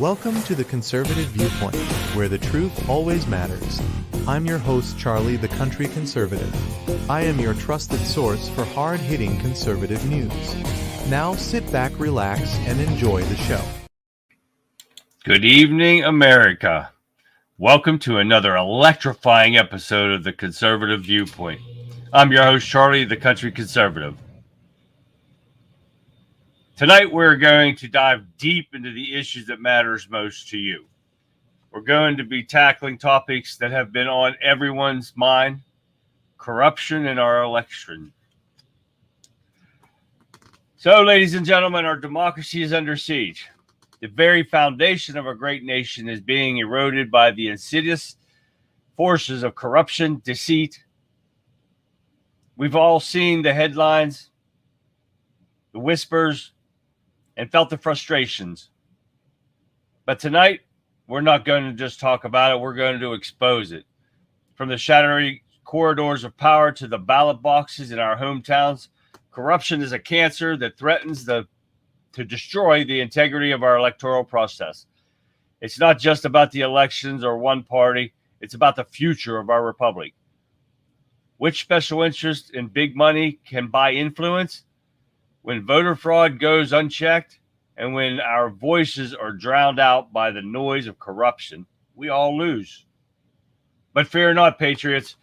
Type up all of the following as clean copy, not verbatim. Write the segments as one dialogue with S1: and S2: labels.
S1: Welcome to the Conservative Viewpoint, where the truth always matters. I'm your host, Charlie, the Country Conservative. I am your trusted source for hard-hitting conservative news. Now sit back, relax, and enjoy the show.
S2: Good evening, America. Welcome to another electrifying episode of the Conservative Viewpoint. I'm your host, Charlie, the Country Conservative. Tonight, we're going to dive deep into the issues that matters most to you. We're going to be tackling topics that have been on everyone's mind: corruption in our election. So, ladies and gentlemen, our democracy is under siege. The very foundation of our great nation is being eroded by the insidious forces of corruption, deceit. We've all seen the headlines, the whispers, and felt the frustrations. But tonight, we're not going to just talk about it. We're going to expose it. From the shadowy corridors of power to the ballot boxes in our hometowns, corruption is a cancer that threatens to destroy the integrity of our electoral process. It's not just about the elections or one party. It's about the future of our republic. Which special interest in big money can buy influence? When voter fraud goes unchecked, and when our voices are drowned out by the noise of corruption, we all lose. But fear not, patriots.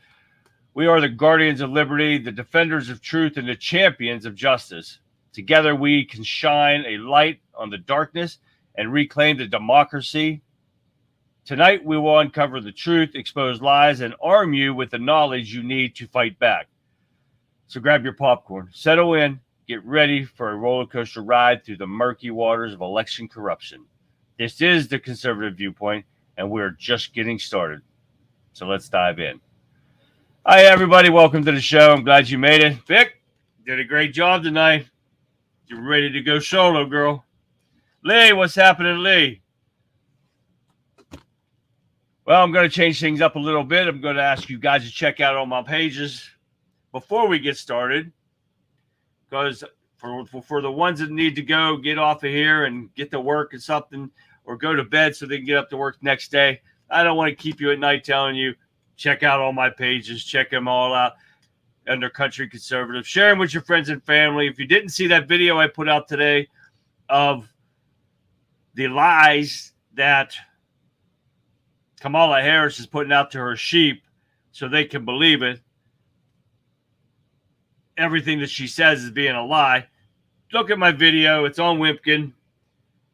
S2: We are the guardians of liberty, the defenders of truth, and the champions of justice. Together we can shine a light on the darkness and reclaim the democracy. Tonight we will uncover the truth, expose lies, and arm you with the knowledge you need to fight back. So grab your popcorn, settle in, get ready for a roller coaster ride through the murky waters of election corruption. This is the Conservative Viewpoint, and we're just getting started. So let's dive in. Hi, everybody. Welcome to the show. I'm glad you made it. Vic, did a great job tonight. You're ready to go solo, girl. Lee, what's happening, Lee? Well, I'm going to change things up a little bit. I'm going to ask you guys to check out all my pages before we get started. Because for the ones that need to go, get off of here and get to work or something, or go to bed so they can get up to work next day, I don't want to keep you at night telling you, check out all my pages, check them all out under Country Conservative. Share them with your friends and family. If you didn't see that video I put out today of the lies that Kamala Harris is putting out to her sheep so they can believe it, everything that she says is being a lie, look at my video. It's on Wimpkin.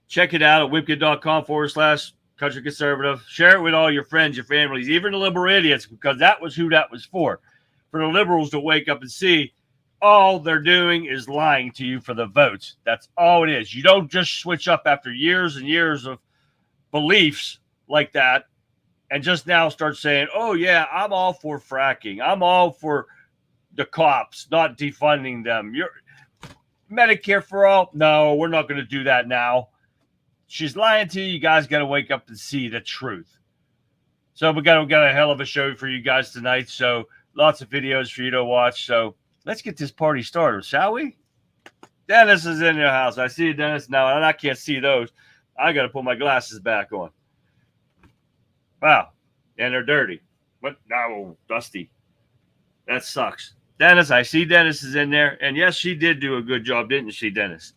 S2: Check it out at wimpkin.com/country conservative. Share it with all your friends, your families, even the liberal idiots, because that was who that was for. For the liberals to wake up and see all they're doing is lying to you for the votes. That's all it is. You don't just switch up after years and years of beliefs like that and just now start saying, oh, yeah, I'm all for fracking. I'm all for the cops, not defunding them. You're Medicare for all? No, we're not going to do that now. She's lying to you. You guys got to wake up and see the truth. So we got a hell of a show for you guys tonight. So lots of videos for you to watch. So let's get this party started, shall we? Dennis is in your house. I see you, Dennis, now, and I can't see those. I got to put my glasses back on. Wow. And they're dirty. What? No, dusty. That sucks. Dennis, I see Dennis is in there. And yes, she did do a good job, didn't she, Dennis?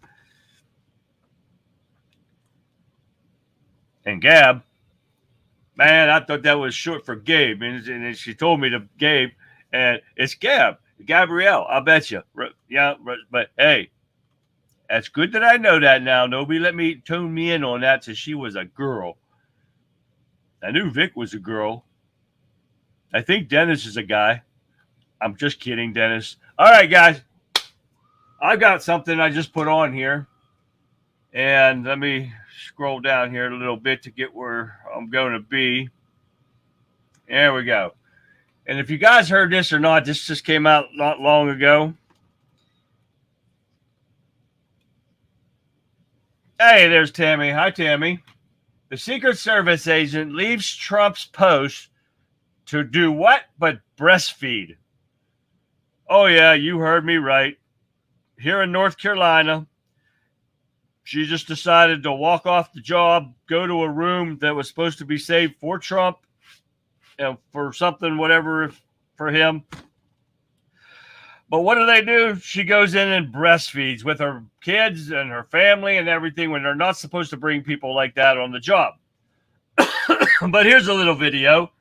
S2: And Gab, man, I thought that was short for Gabe. And she told me to Gabe, and it's Gab. Gabrielle, I bet you. Yeah, but hey, that's good that I know that now. Nobody let me tune me in on that till she was a girl. I knew Vic was a girl. I think Dennis is a guy. I'm just kidding, Dennis. All right, guys. I've got something I just put on here. And let me scroll down here a little bit to get where I'm going to be. There we go. And if you guys heard this or not, this just came out not long ago. Hey, there's Tammy. Hi, Tammy. The Secret Service agent leaves Trump's post to do what but breastfeed. Oh, yeah, you heard me right. Here in North Carolina, she just decided to walk off the job, go to a room that was supposed to be saved for Trump, for something, whatever, for him. But what do? She goes in and breastfeeds with her kids and her family and everything when they're not supposed to bring people like that on the job. But here's a little video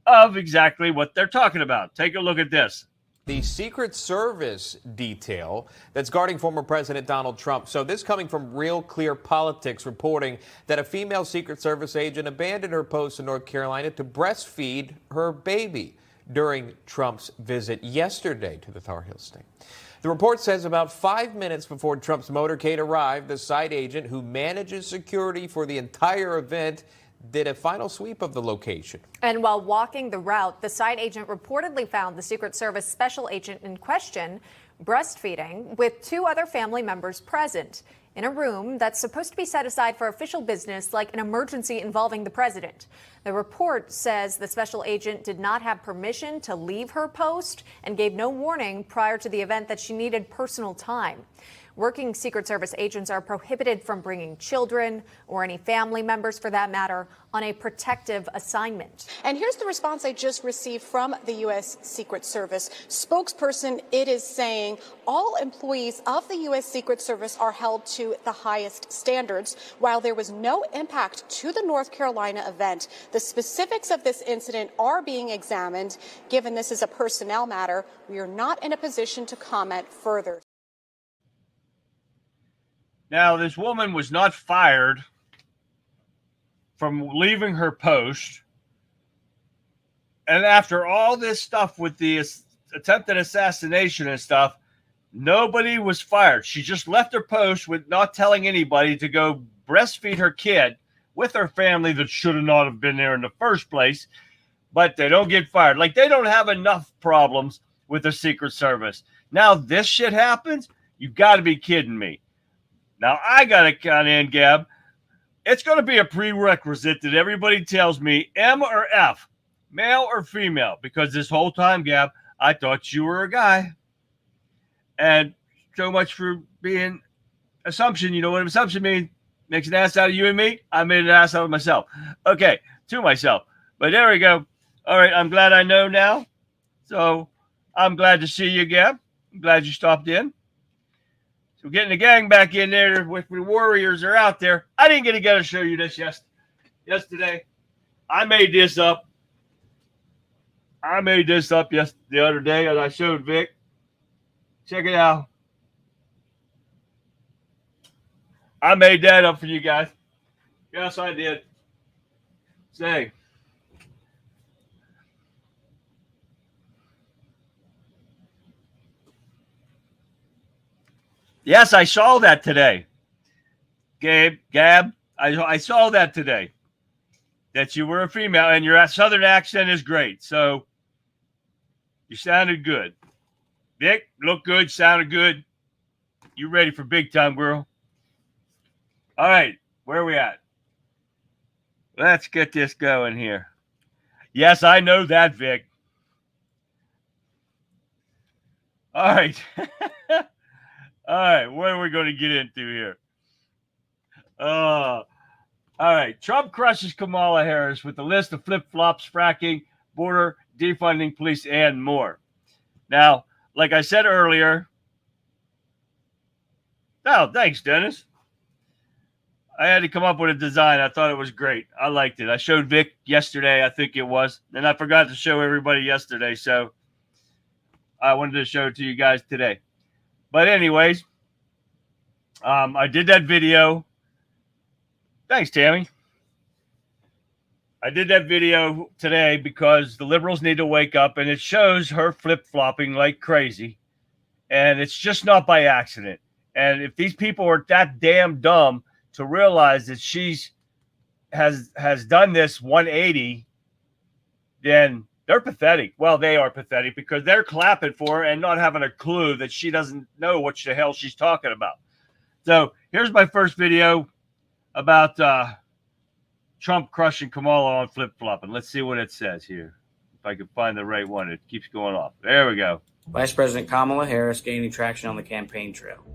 S2: of exactly what they're talking about. Take a look at this.
S3: The Secret Service detail that's guarding former President Donald Trump. So this coming from Real Clear Politics, reporting that a female Secret Service agent abandoned her post in North Carolina to breastfeed her baby during Trump's visit yesterday to the Tar Heel state. The report says about 5 minutes before Trump's motorcade arrived, the site agent who manages security for the entire event did a final sweep of the location.
S4: And while walking the route, the site agent reportedly found the Secret Service special agent in question breastfeeding with 2 other family members present in a room that's supposed to be set aside for official business like an emergency involving the president. The report says the special agent did not have permission to leave her post and gave no warning prior to the event that she needed personal time. Working Secret Service agents are prohibited from bringing children or any family members, for that matter, on a protective assignment.
S5: And here's the response I just received from the U.S. Secret Service spokesperson. It is saying all employees of the U.S. Secret Service are held to the highest standards. While there was no impact to the North Carolina event, the specifics of this incident are being examined. Given this is a personnel matter, we are not in a position to comment further.
S2: Now, this woman was not fired from leaving her post. And after all this stuff with the attempted assassination and stuff, nobody was fired. She just left her post with not telling anybody to go breastfeed her kid with her family that should have not have been there in the first place. But they don't get fired. Like, they don't have enough problems with the Secret Service. Now this shit happens? You've got to be kidding me. Now, I got to count in, Gab. It's going to be a prerequisite that everybody tells me M or F, male or female, because this whole time, Gab, I thought you were a guy. And so much for being assumption. You know what assumption means? Makes an ass out of you and me. I made an ass out of myself. Okay, to myself. But there we go. All right, I'm glad I know now. So I'm glad to see you, Gab. I'm glad you stopped in. So getting the gang back in there with the Warriors are out there. I didn't get to show you this yesterday. I made this up. The other day, and I showed Vic. Check it out. I made that up for you guys. Yes, I did. Say. Yes, I saw that today. Gab, I saw that today. That you were a female, and your southern accent is great. So you sounded good. Vic, looked good, sounded good. You ready for big time, girl? All right, where are we at? Let's get this going here. Yes, I know that, Vic. All right. All right, what are we going to get into here? All right, Trump crushes Kamala Harris with a list of flip-flops, fracking, border, defunding police, and more. Now, like I said earlier, oh, thanks, Dennis. I had to come up with a design. I thought it was great. I liked it. I showed Vic yesterday, I think it was, and I forgot to show everybody yesterday, so I wanted to show it to you guys today. But anyways, I did that video. Thanks, Tammy. I did that video today because the liberals need to wake up, and it shows her flip-flopping like crazy. And it's just not by accident. And if these people are that damn dumb to realize that she's has done this 180, then they're pathetic. Well, they are pathetic because they're clapping for her and not having a clue that she doesn't know what the hell she's talking about. So here's my first video about Trump crushing Kamala on flip-flopping. Let's see what it says here. If I can find the right one. It keeps going off. There we go.
S6: Vice President Kamala Harris gaining traction on the campaign trail.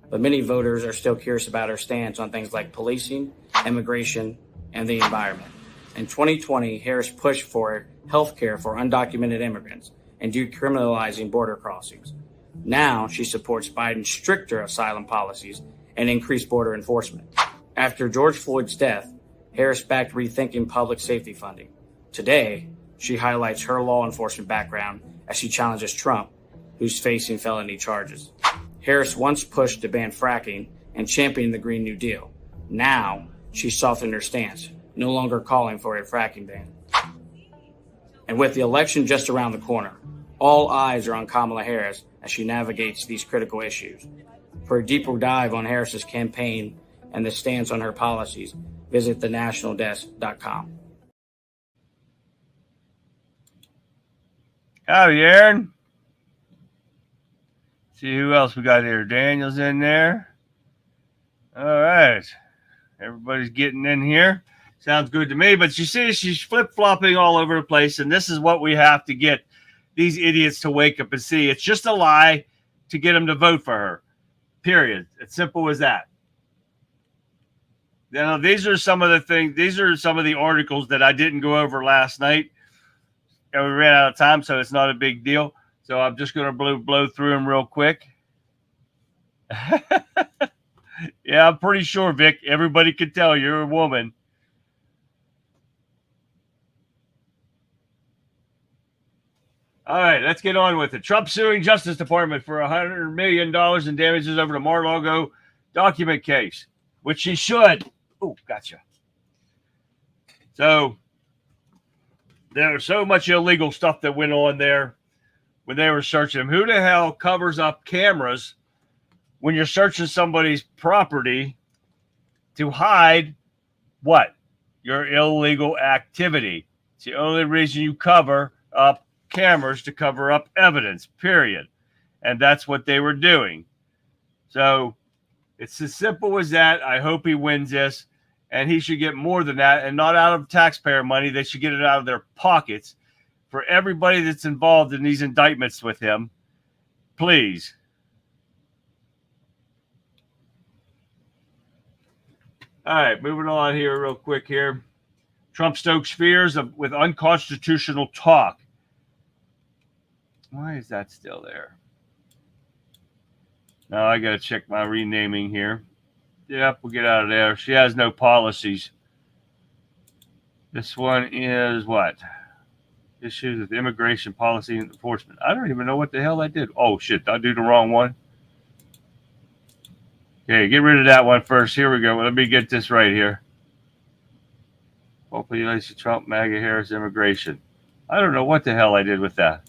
S6: but many voters are still curious about her stance on things like policing, immigration, and the environment. In 2020, Harris pushed for health care for undocumented immigrants and decriminalizing border crossings. Now she supports Biden's stricter asylum policies and increased border enforcement. After George Floyd's death, Harris backed rethinking public safety funding. Today, she highlights her law enforcement background as she challenges Trump, who's facing felony charges. Harris once pushed to ban fracking and championed the Green New Deal. Now, she's softened her stance, no longer calling for a fracking ban. And with the election just around the corner, all eyes are on Kamala Harris as she navigates these critical issues. For a deeper dive on Harris's campaign and the stance on her policies, visit thenationaldesk.com.
S2: Howdy, Aaron. See who else we got here. Daniel's in there. All right. Everybody's getting in here. Sounds good to me. But you see, she's flip-flopping all over the place, and this is what we have to get these idiots to wake up and see. It's just a lie to get them to vote for her. Period. It's simple as that. Now, these are some of the things, these are some of the articles that I didn't go over last night. And we ran out of time, so it's not a big deal. So I'm just going to blow through them real quick. Yeah, I'm pretty sure, Vic, everybody can tell you're a woman. All right, let's get on with it. Trump suing Justice Department for $100 million in damages over the Mar-a-Lago document case, which he should. Oh, gotcha. So there was so much illegal stuff that went on there when they were searching him. Who the hell covers up cameras when you're searching somebody's property to hide what? Your illegal activity. It's the only reason you cover up cameras, to cover up evidence, period. And that's what they were doing. So it's as simple as that. I hope he wins this, and he should get more than that, and not out of taxpayer money. They should get it out of their pockets for everybody that's involved in these indictments with him. Please. All right, moving on here real quick here. Trump stokes fears with unconstitutional talk. Why is that still there? Now I got to check my renaming here. Yep, we'll get out of there. She has no policies. This one is what? Issues with immigration policy and enforcement. I don't even know what the hell I did. Oh, shit. Did I do the wrong one? Okay, get rid of that one first. Here we go. Let me get this right here. Population, Trump, MAGA, Harris, immigration. I don't know what the hell I did with that.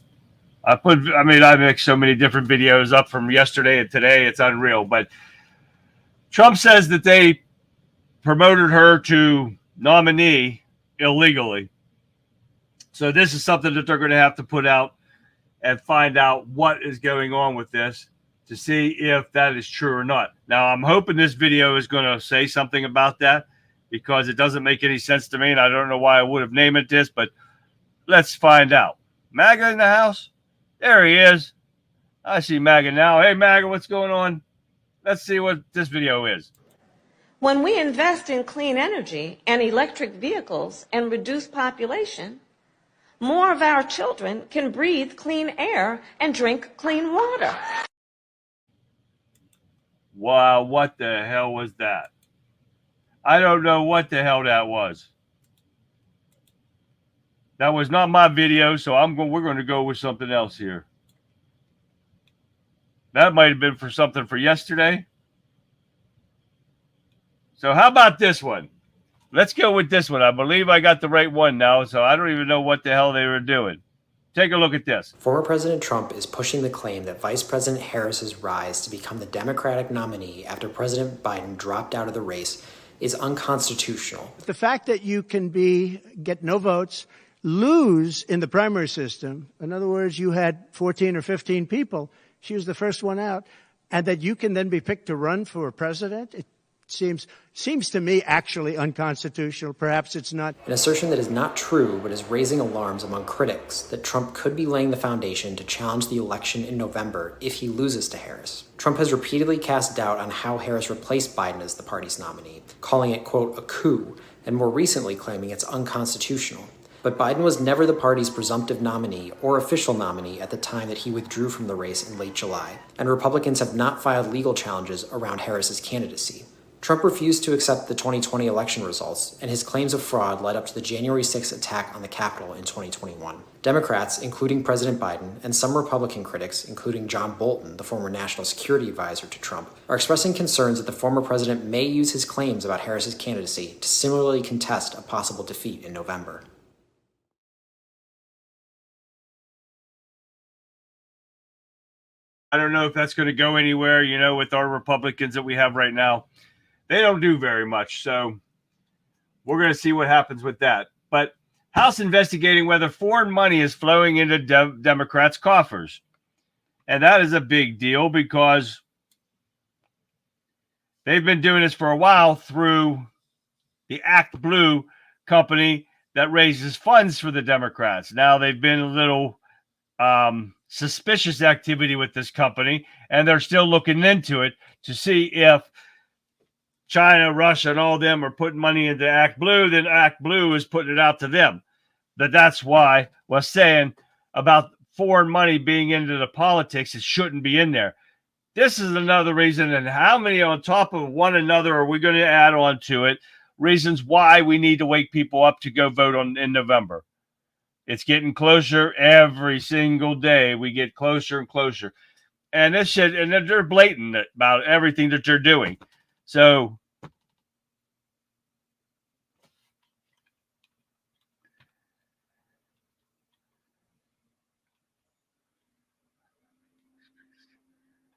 S2: I mixed so many different videos up from yesterday and today. It's unreal. But Trump says that they promoted her to nominee illegally. So this is something that they're going to have to put out and find out what is going on with this to see if that is true or not. Now, I'm hoping this video is going to say something about that, because it doesn't make any sense to me, and I don't know why I would have named it this, but let's find out. MAGA in the house? There he is. I see MAGA now. Hey, MAGA, what's going on? Let's see what this video is.
S7: When we invest in clean energy and electric vehicles and reduce population, more of our children can breathe clean air and drink clean water.
S2: Wow, what the hell was that? I don't know what the hell that was. That was not my video, so we're going to go with something else here. That might have been for something for yesterday. So how about this one? Let's go with this one. I believe I got the right one now, so I don't even know what the hell they were doing. Take a look at this.
S8: Former President Trump is pushing the claim that Vice President Harris's rise to become the Democratic nominee after President Biden dropped out of the race is unconstitutional.
S9: The fact that you can get no votes, lose in the primary system, in other words, you had 14 or 15 people, she was the first one out, and that you can then be picked to run for president, Seems to me actually unconstitutional. Perhaps it's not.
S8: An assertion that is not true, but is raising alarms among critics that Trump could be laying the foundation to challenge the election in November if he loses to Harris. Trump has repeatedly cast doubt on how Harris replaced Biden as the party's nominee, calling it, quote, a coup, and more recently claiming it's unconstitutional. But Biden was never the party's presumptive nominee or official nominee at the time that he withdrew from the race in late July, and Republicans have not filed legal challenges around Harris's candidacy. Trump refused to accept the 2020 election results, and his claims of fraud led up to the January 6th attack on the Capitol in 2021. Democrats, including President Biden, and some Republican critics, including John Bolton, the former national security advisor to Trump, are expressing concerns that the former president may use his claims about Harris's candidacy to similarly contest a possible defeat in November.
S2: I don't know if that's going to go anywhere, with our Republicans that we have right now. They don't do very much, so we're going to see what happens with that. But House investigating whether foreign money is flowing into Democrats' coffers. And that is a big deal because they've been doing this for a while through the Act Blue company that raises funds for the Democrats. Now they've been a little suspicious activity with this company, and they're still looking into it to see if China, Russia, and all them are putting money into Act Blue, then Act Blue is putting it out to them. That's why I was saying about foreign money being into the politics, it shouldn't be in there. This is another reason, and how many on top of one another are we going to add on to it? Reasons why we need to wake people up to go vote in November. It's getting closer every single day. We get closer and closer. And this shit, and they're blatant about everything that they're doing. So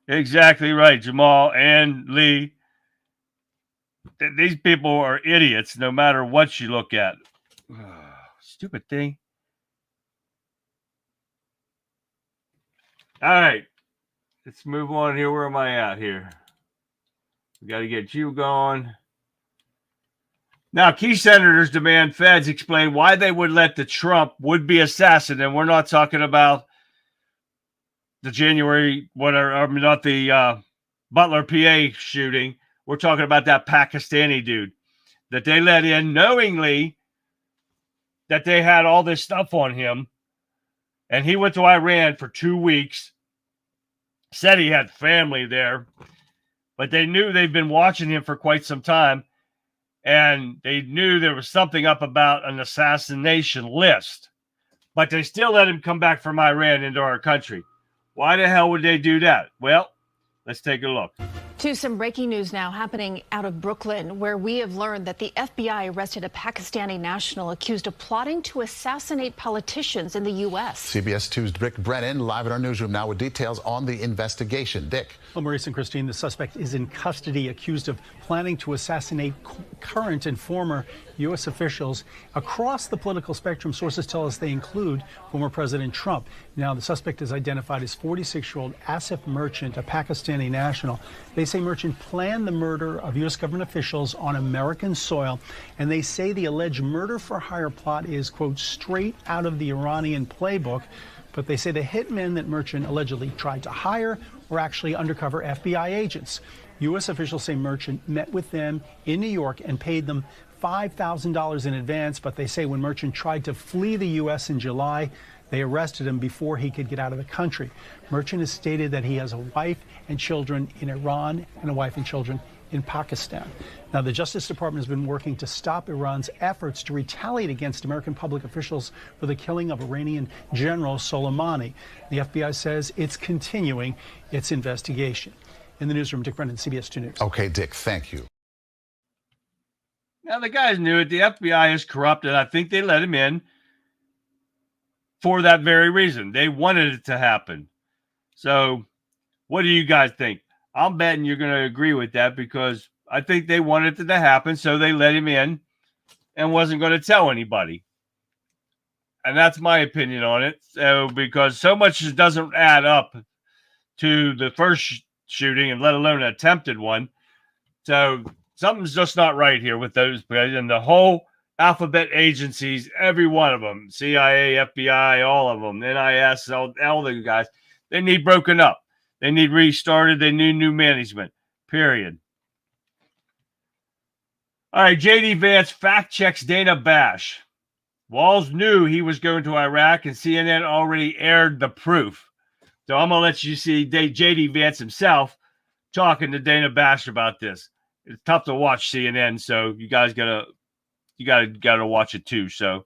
S2: exactly right, Jamal and Lee. These people are idiots no matter what you look at. Stupid thing. All right, let's move on here. Where am I at here? We got to get you going. Now, key senators demand feds explain why they would let the Trump would-be assassin, and we're not talking about the not the Butler, PA shooting. We're talking about that Pakistani dude that they let in knowingly that they had all this stuff on him. And he went to Iran for 2 weeks, said he had family there, but they knew they've been watching him for quite some time, and they knew there was something up about an assassination list, but they still let him come back from Iran into our country. Why the hell would they do that? Well, let's take a look.
S10: To some breaking news now happening out of Brooklyn, where we have learned that the FBI arrested a Pakistani national accused of plotting to assassinate politicians in the U.S.
S11: CBS 2's Dick Brennan live in our newsroom now with details on the investigation. Dick.
S12: Well, Maurice and Christine, the suspect is in custody, accused of planning to assassinate current and former U.S. officials across the political spectrum. Sources tell us they include former President Trump. Now, the suspect is identified as 46-year-old Asif Merchant, a Pakistani national. They say Merchant planned the murder of U.S. government officials on American soil, and they say the alleged murder-for-hire plot is, quote, straight out of the Iranian playbook. But they say the hitmen that Merchant allegedly tried to hire were actually undercover FBI agents. U.S. officials say Merchant met with them in New York and paid them $5,000 in advance, but they say when Merchant tried to flee the U.S. in July, they arrested him before he could get out of the country. Merchant has stated that he has a wife and children in Iran and a wife and children in Pakistan. Now, the Justice Department has been working to stop Iran's efforts to retaliate against American public officials for the killing of Iranian General Soleimani. The FBI says it's continuing its investigation. In the newsroom, Dick Brennan, CBS 2 News.
S11: Okay, Dick, thank you.
S2: Now, the guys knew it. The FBI is corrupt, and I think they let him in for that very reason. They wanted it to happen. So, what do you guys think? I'm betting you're going to agree with that because I think they wanted it to happen, so they let him in and wasn't going to tell anybody. And that's my opinion on it. So, because so much just doesn't add up to the first shooting, and let alone an attempted one. So, something's just not right here with those, and the whole alphabet agencies, every one of them, CIA, FBI, all of them, NIS, all the guys, they need broken up. They need restarted. They need new management, period. All right, J.D. Vance fact checks Dana Bash. Walls knew he was going to Iraq, and CNN already aired the proof. So I'm going to let you see J.D. Vance himself talking to Dana Bash about this. It's tough to watch CNN, so you guys gotta watch it too. So,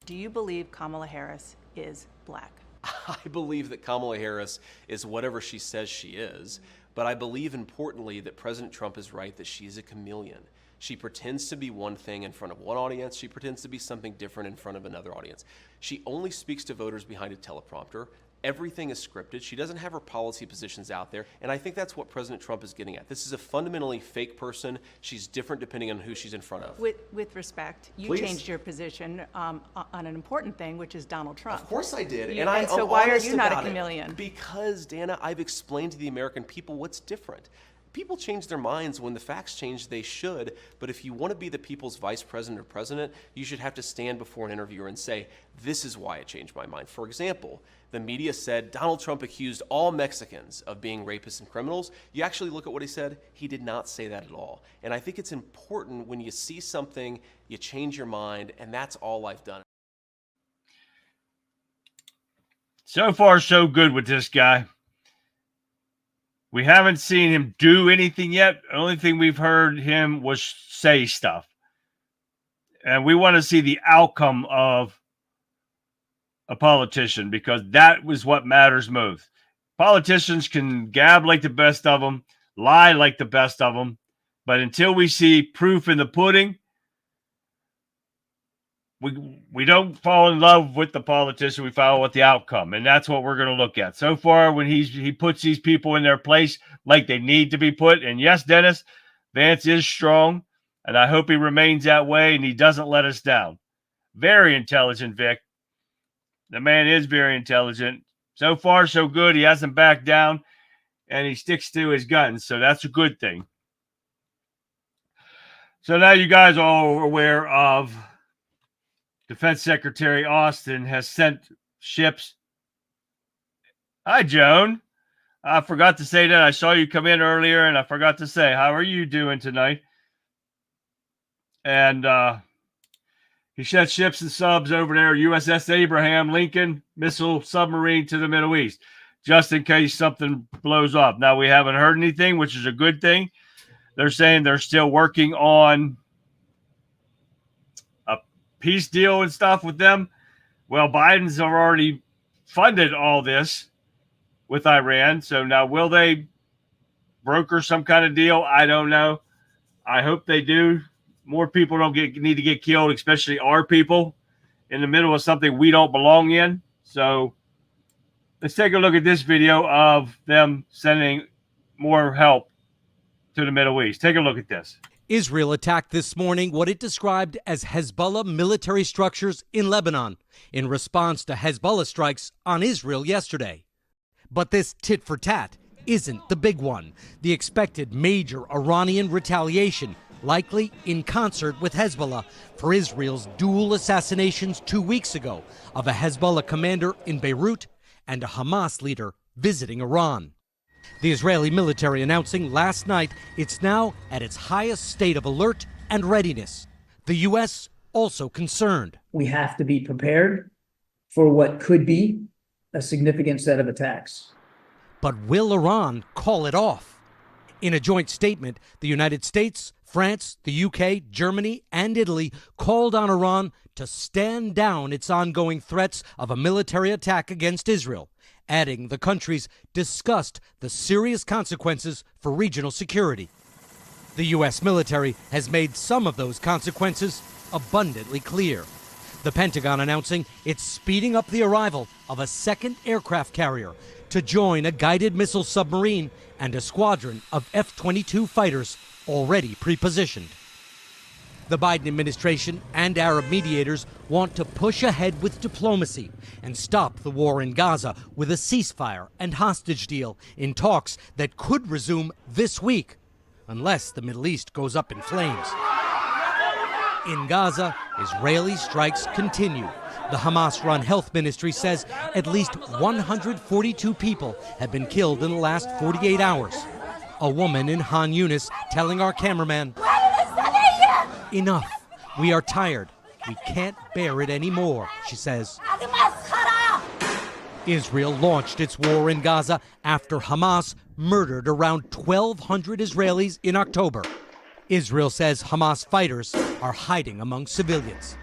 S13: do you believe Kamala Harris is black?
S14: I believe that Kamala Harris is whatever she says she is, but I believe importantly that President Trump is right that she is a chameleon. She pretends to be one thing in front of one audience. She pretends to be something different in front of another audience. She only speaks to voters behind a teleprompter. Everything is scripted. She doesn't have her policy positions out there. And I think that's what President Trump is getting at. This is a fundamentally fake person. She's different depending on who she's in front of.
S13: With respect, you changed your position on an important thing, which is Donald Trump.
S14: Of course I did.
S13: And so why are you not a chameleon?
S14: Because, Dana, I've explained to the American people what's different. People change their minds when the facts change, they should. But if you want to be the people's vice president or president, you should have to stand before an interviewer and say, this is why I changed my mind. For example, the media said Donald Trump accused all Mexicans of being rapists and criminals. You actually look at what he said, he did not say that at all. And I think it's important when you see something, you change your mind, and that's all I've done.
S2: So far, so good with this guy. We haven't seen him do anything yet. The only thing we've heard him was say stuff. And we want to see the outcome of a politician because that was what matters most. Politicians can gab like the best of them, lie like the best of them, but until we see proof in the pudding, we don't fall in love with the politician. We follow with the outcome, and that's what we're going to look at. So far, when he puts these people in their place like they need to be put, and yes, Dennis, Vance is strong, and I hope he remains that way, and he doesn't let us down. Very intelligent, Vic. The man is very intelligent. So far, so good. He hasn't backed down, and he sticks to his guns, so that's a good thing. So now you guys are all aware of Defense Secretary Austin has sent ships. Hi, Joan. I forgot to say that. I saw you come in earlier, and I forgot to say, how are you doing tonight? And he sent ships and subs over there, USS Abraham Lincoln missile submarine to the Middle East, just in case something blows up. Now, we haven't heard anything, which is a good thing. They're saying they're still working on peace deal and stuff with them. Well, Biden's already funded all this with Iran. So now will they broker some kind of deal? I don't know. I hope they do. More people don't need to get killed, especially our people in the middle of something we don't belong in. So let's take a look at this video of them sending more help to the Middle East. Take a look at this.
S15: Israel attacked this morning what it described as Hezbollah military structures in Lebanon in response to Hezbollah strikes on Israel yesterday. But this tit for tat isn't the big one. The expected major Iranian retaliation, likely in concert with Hezbollah, for Israel's dual assassinations 2 weeks ago of a Hezbollah commander in Beirut and a Hamas leader visiting Iran. The Israeli military announcing last night it's now at its highest state of alert and readiness. The U.S. also concerned.
S16: We have to be prepared for what could be a significant set of attacks.
S15: But will Iran call it off? In a joint statement, the United States, France, the UK, Germany, and Italy called on Iran to stand down its ongoing threats of a military attack against Israel, adding the countries discussed the serious consequences for regional security. The U.S. military has made some of those consequences abundantly clear. The Pentagon announcing it's speeding up the arrival of a second aircraft carrier to join a guided missile submarine and a squadron of F-22 fighters already pre-positioned. The Biden administration and Arab mediators want to push ahead with diplomacy and stop the war in Gaza with a ceasefire and hostage deal in talks that could resume this week, unless the Middle East goes up in flames. In Gaza, Israeli strikes continue. The Hamas-run health ministry says at least 142 people have been killed in the last 48 hours. A woman in Han Yunis telling our cameraman, "Enough. We are tired. We can't bear it anymore," she says. Israel launched its war in Gaza after Hamas murdered around 1,200 Israelis in October. Israel says Hamas fighters are hiding among civilians.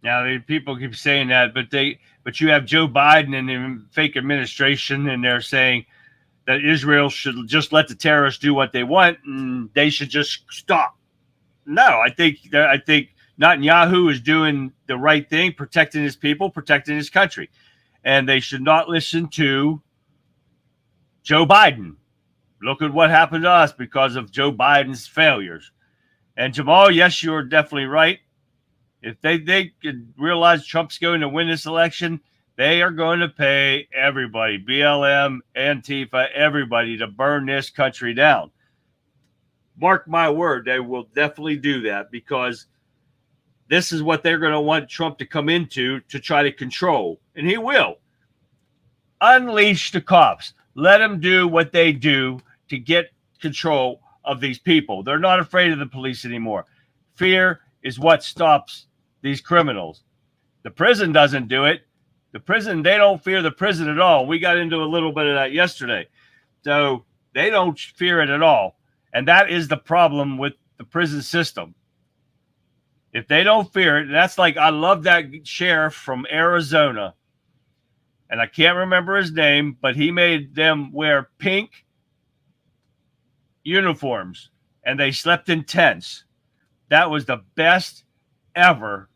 S2: Now, people keep saying that, but you have Joe Biden and the fake administration, and they're saying that Israel should just let the terrorists do what they want, and they should just stop. No, I think Netanyahu is doing the right thing, protecting his people, protecting his country, and they should not listen to Joe Biden. Look at what happened to us because of Joe Biden's failures. And Jamal, yes, you're definitely right. If they could realize Trump's going to win this election, they are going to pay everybody, BLM, Antifa, everybody, to burn this country down. Mark my word, they will definitely do that because this is what they're going to want Trump to come into to try to control. And he will. Unleash the cops. Let them do what they do to get control of these people. They're not afraid of the police anymore. Fear is what stops these criminals. The prison doesn't do it. The prison, they don't fear the prison at all. We got into a little bit of that yesterday. So they don't fear it at all. And that is the problem with the prison system. If they don't fear it, that's like, I love that sheriff from Arizona. And I can't remember his name, but he made them wear pink uniforms and they slept in tents. That was the best ever.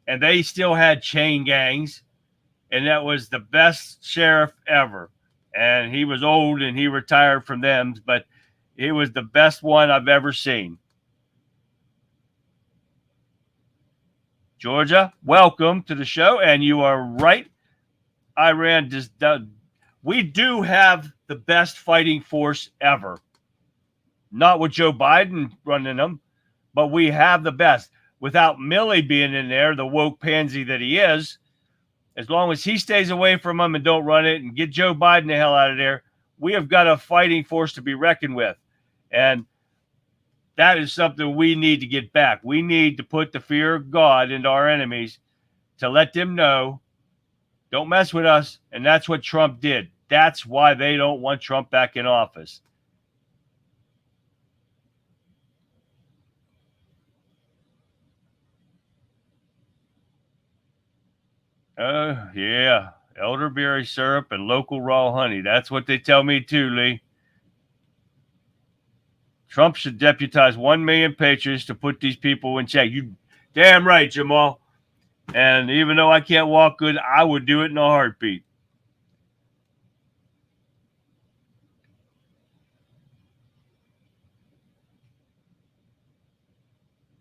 S2: And they still had chain gangs. And that was the best sheriff ever. And he was old and he retired from them, but he was the best one I've ever seen. Georgia, welcome to the show. And you are right. Iran just does. We do have the best fighting force ever. Not with Joe Biden running them, but we have the best. Without Milley being in there, the woke pansy that he is, as long as he stays away from them and don't run it and get Joe Biden the hell out of there, we have got a fighting force to be reckoned with. And that is something we need to get back. We need to put the fear of God into our enemies to let them know, don't mess with us. And that's what Trump did. That's why they don't want Trump back in office. Yeah. Elderberry syrup and local raw honey. That's what they tell me too, Lee. Trump should deputize 1 million patriots to put these people in check. You damn right, Jamal. And even though I can't walk good, I would do it in a heartbeat.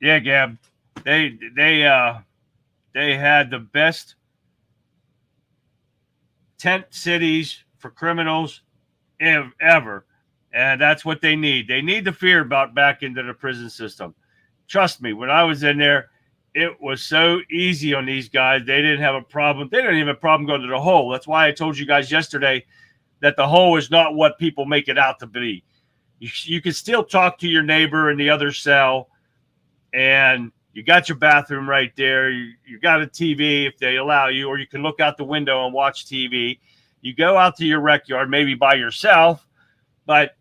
S2: Yeah, Gab. They had the best tent cities for criminals ever. And that's what they need. They need the fear about back into the prison system. Trust me, when I was in there, it was so easy on these guys. They didn't have a problem. They didn't even have a problem going to the hole. That's why I told you guys yesterday that the hole is not what people make it out to be. You can still talk to your neighbor in the other cell, and you got your bathroom right there. You got a TV if they allow you, or you can look out the window and watch TV. You go out to your rec yard, maybe by yourself, but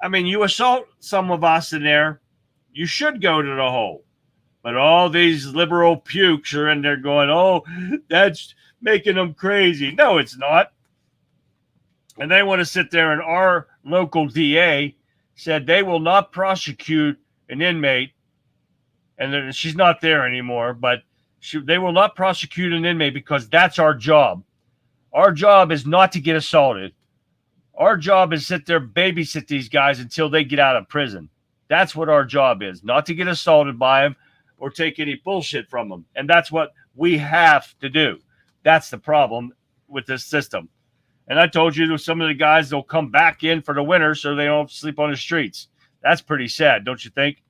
S2: I mean, you assault some of us in there, you should go to the hole. But all these liberal pukes are in there going, oh, that's making them crazy. No, it's not. And they want to sit there, and our local DA said they will not prosecute an inmate. And she's not there anymore, but they will not prosecute an inmate because that's our job. Our job is not to get assaulted. Our job is sit there, babysit these guys until they get out of prison. That's what our job is, not to get assaulted by them or take any bullshit from them. And that's what we have to do. That's the problem with this system. And I told you that some of the guys, they'll come back in for the winter so they don't have to sleep on the streets. That's pretty sad, don't you think?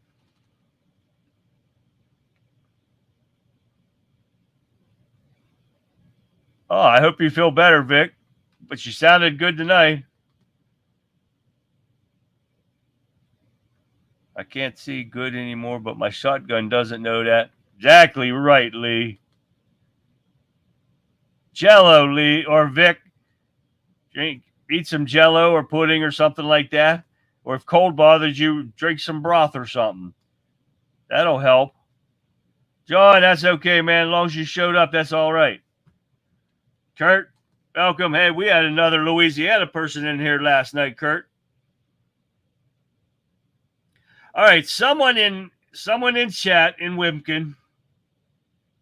S2: Oh, I hope you feel better, Vic. But you sounded good tonight. I can't see good anymore, but my shotgun doesn't know that. Exactly right, Lee. Jello, Lee, or Vic. Eat some Jello or pudding or something like that. Or if cold bothers you, drink some broth or something. That'll help. John, that's okay, man. As long as you showed up, that's all right. Kurt, welcome. Hey, we had another Louisiana person in here last night, Kurt. All right, someone in chat in Wimpkin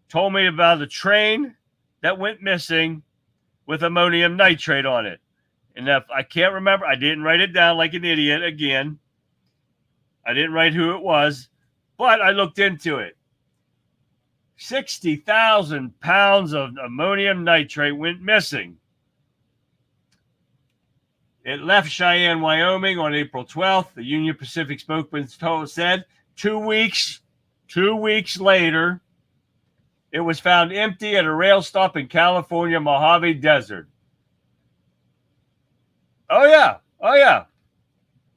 S2: told me about a train that went missing with ammonium nitrate on it. And if I can't remember, I didn't write it down like an idiot again. I didn't write who it was, but I looked into it. 60,000 pounds of ammonium nitrate went missing. It left Cheyenne, Wyoming on April 12th. The Union Pacific spokesman said 2 weeks later, it was found empty at a rail stop in California, Mojave Desert. Oh, yeah.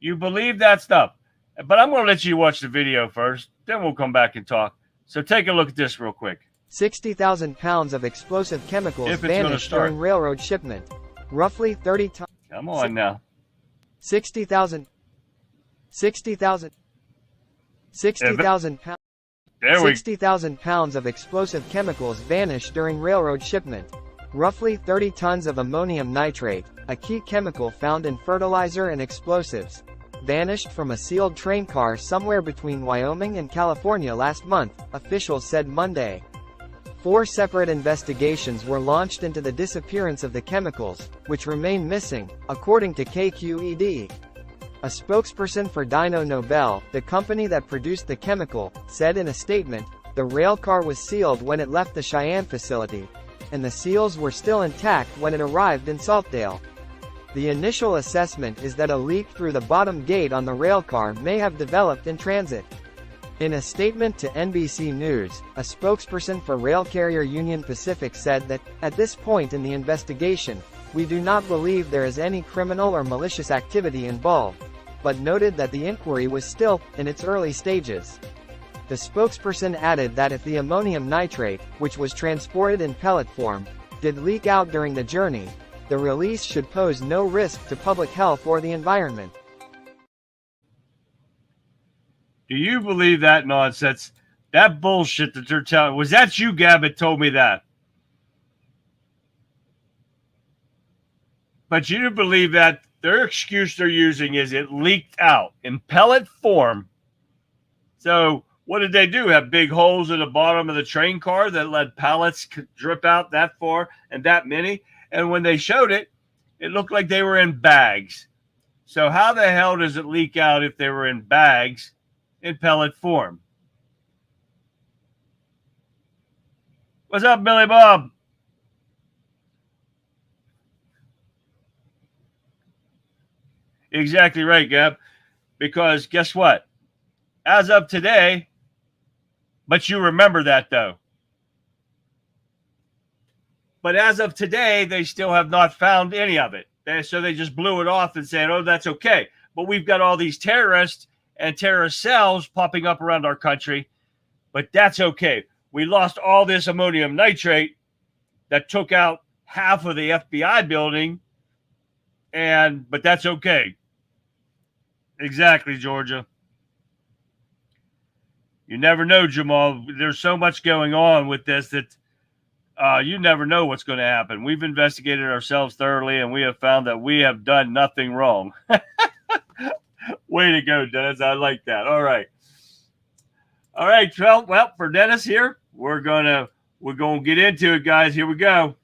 S2: You believe that stuff. But I'm going to let you watch the video first. Then we'll come back and talk. So take a look at this real quick.
S17: 60,000 pounds of explosive chemicals vanished during railroad shipment. Roughly 30 tons.
S2: Come on now.
S17: 60,000 pounds.
S2: There we
S17: 60,000 pounds of explosive chemicals vanished during railroad shipment. Roughly 30 tons of ammonium nitrate, a key chemical found in fertilizer and explosives, vanished from a sealed train car somewhere between Wyoming and California last month, officials said Monday. 4 separate investigations were launched into the disappearance of the chemicals, which remain missing, according to KQED. A spokesperson for Dyno Nobel, the company that produced the chemical, said in a statement, the rail car was sealed when it left the Cheyenne facility, and the seals were still intact when it arrived in Saltdale. The initial assessment is that a leak through the bottom gate on the railcar may have developed in transit. In a statement to NBC News, a spokesperson for rail carrier Union Pacific said that, at this point in the investigation, we do not believe there is any criminal or malicious activity involved, but noted that the inquiry was still in its early stages. The spokesperson added that if the ammonium nitrate, which was transported in pellet form, did leak out during the journey, the release should pose no risk to public health or the environment.
S2: Do you believe that nonsense? That bullshit that they're telling. Was that you, Gab, that told me that? But you do believe that their excuse they're using is it leaked out in pellet form. So what did they do? Have big holes in the bottom of the train car that let pallets drip out that far and that many? And when they showed it, it looked like they were in bags. So how the hell does it leak out if they were in bags in pellet form? What's up, Billy Bob? Exactly right, Gab. Because guess what? As of today, but you remember that though. But as of today, they still have not found any of it. So they just blew it off and said, oh, that's okay. But we've got all these terrorists and terrorist cells popping up around our country. But that's okay. We lost all this ammonium nitrate that took out half of the FBI building. But that's okay. Exactly, Georgia. You never know, Jamal. There's so much going on with this that you never know what's going to happen. We've investigated ourselves thoroughly, and we have found that we have done nothing wrong. Way to go, Dennis. I like that. All right. All right, well, for Dennis here, we're gonna get into it, guys. Here we go.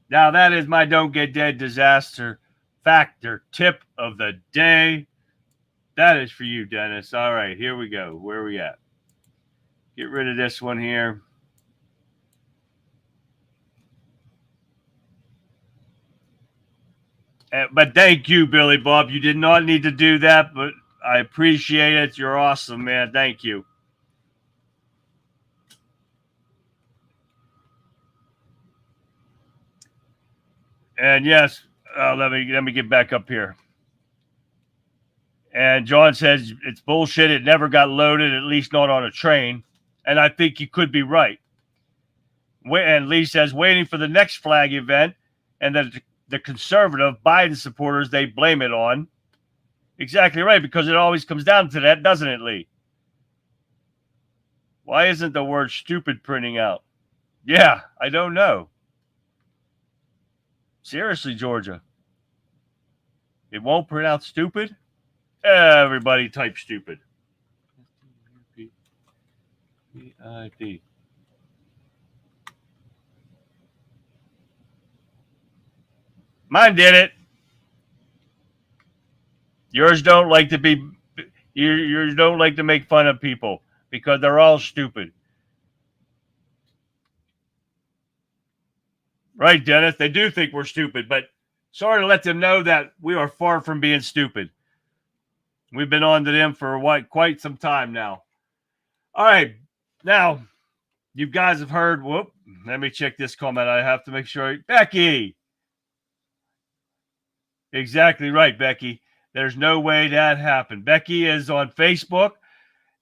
S2: Now, that is my Don't Get Dead disaster factor tip of the day. That is for you, Dennis. All right, here we go. Where are we at? Get rid of this one here. But thank you, Billy Bob. You did not need to do that, but I appreciate it. You're awesome, man. Thank you. And yes, let me get back up here. And John says it's bullshit. It never got loaded, at least not on a train. And I think he could be right. And Lee says waiting for the next flag event, and that the conservative Biden supporters, they blame it on. Exactly right, because it always comes down to that, doesn't it, Lee? Why isn't the word stupid printing out? Yeah, I don't know. Seriously, Georgia. It won't print out stupid? Everybody type stupid. P-I-D. Mine did it. Yours don't like to be. Yours don't like to make fun of people because they're all stupid. Right, Dennis? They do think we're stupid, but sorry to let them know that we are far from being stupid. We've been on to them for quite some time now. All right. Now, you guys have heard. Whoop. Let me check this comment. I have to make sure. Becky. Exactly right, Becky. There's no way that happened. Becky is on Facebook,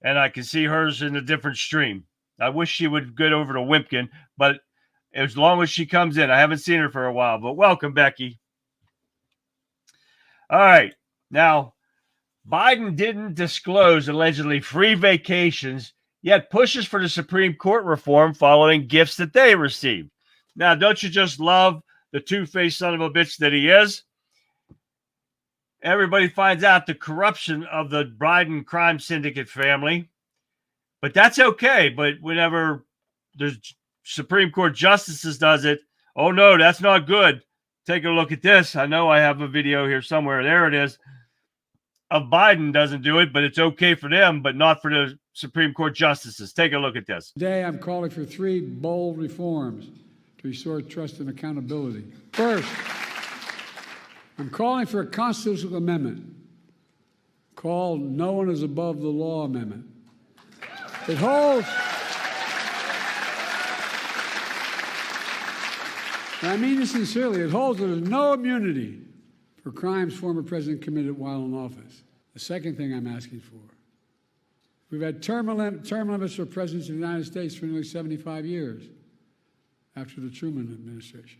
S2: and I can see hers in a different stream. I wish she would get over to Wimpkin, but as long as she comes in, I haven't seen her for a while, but welcome, Becky. All right. Now, Biden didn't disclose allegedly free vacations, yet pushes for the Supreme Court reform following gifts that they received. Now, don't you just love the two-faced son of a bitch that he is? Everybody finds out the corruption of the Biden crime syndicate family, but that's okay. But whenever the Supreme Court justices does it, oh no, that's not good. Take a look at this. I know I have a video here somewhere. There it is. Of Biden doesn't do it, but it's okay for them, but not for the Supreme Court justices. Take a look at this.
S18: Today, I'm calling for 3 bold reforms to restore trust and accountability. First, I'm calling for a constitutional amendment called No One is Above the Law Amendment. It holds, and I mean this sincerely, it holds that there's no immunity for crimes former president committed while in office. The second thing I'm asking for, we've had term limits for presidents of the United States for nearly 75 years after the Truman administration.